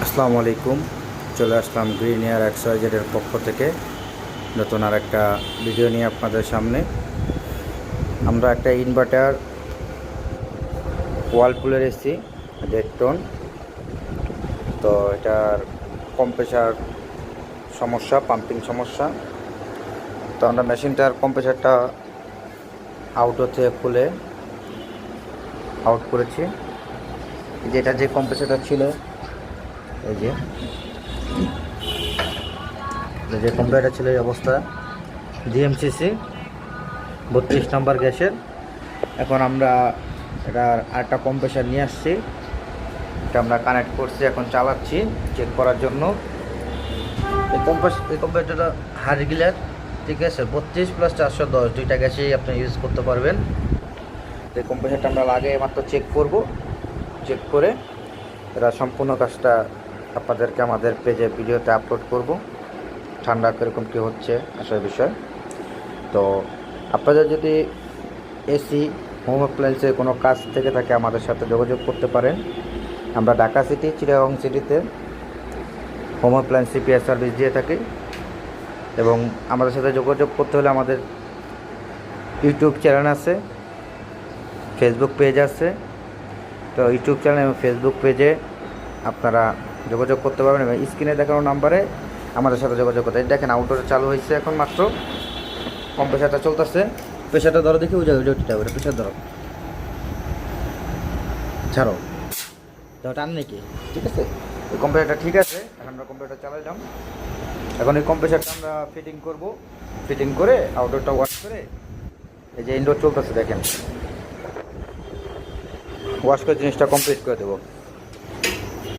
আসসালামু আলাইকুম। চলে আসলাম গ্রিন এয়ার XYZ-এর পক্ষ থেকে নতুন আর একটা ভিডিও নিয়ে আপনাদের সামনে। আমরা একটা ইনভার্টার ওয়ালপুলের এসি 1.5 টন। তো এটার কম্প্রেসার সমস্যা, পাম্পিং সমস্যা। তো আমরা মেশিনটার কম্প্রেসারটা আউট হতে খুলে আউট করেছি। যেটা যে কম্প্রেসারটা ছিল, এই যে কম্প্রেসারটা ছিল এই অবস্থা, GMCC 32 নম্বর গ্যাসের। এখন আমরা এটার আরেকটা কম্প্রেসার নিয়ে আসছি, এটা আমরা কানেক্ট করছি, এখন চালাচ্ছি চেক করার জন্য। এই কম্প্রেসারটা হারগিলার, ঠিক আছে, 32 + 410 দুইটা গ্যাসেই আপনি ইউজ করতে পারবেন। এই কম্প্রেসারটা আমরা লাগিয়ে মাত্র চেক করব। চেক করে এরা সম্পূর্ণ কাজটা আপনাদেরকে আমাদের পেজে ভিডিওতে আপলোড করব, ঠান্ডা কীরকম কী হচ্ছে আসল বিষয়। তো আপনাদের যদি এসি হোম অ্যাপ্লায়েন্সের কোনো কাজ থেকে থাকে আমাদের সাথে যোগাযোগ করতে পারেন। আমরা ঢাকা সিটি, চিটাগং সিটিতে হোম অ্যাপ্লায়েন্স রিপেয়ার সার্ভিস দিয়ে থাকি। এবং আমাদের সাথে যোগাযোগ করতে হলে আমাদের ইউটিউব চ্যানেল আছে, ফেসবুক পেজ আছে। তো ইউটিউব চ্যানেল এবং ফেসবুক পেজে আপনারা যোগাযোগ করতে পারবেন এবং স্ক্রিনে দেখানো নাম্বারে আমাদের সাথে যোগাযোগ করতে। দেখেন আউটডোরে চালু হয়েছে এখন মাত্র, কম্প্রেসারটা চলতেছে। প্রেশারটা ধরো দেখি, ওটা প্রেশার ধরো, ছাড়ো, তো টান নাকি? ঠিক আছে, এই কম্প্রেসারটা ঠিক আছে। এখন আমরা কম্প্রেসারটা চালাইলাম। এখন এই কম্প্রেসারটা আমরা ফিটিং করব। ফিটিং করে আউটডোরটা ওয়াশ করে, এই যে ইনডোর চলতেছে দেখেন, ওয়াশ করে জিনিসটা কমপ্লিট করে দেবো।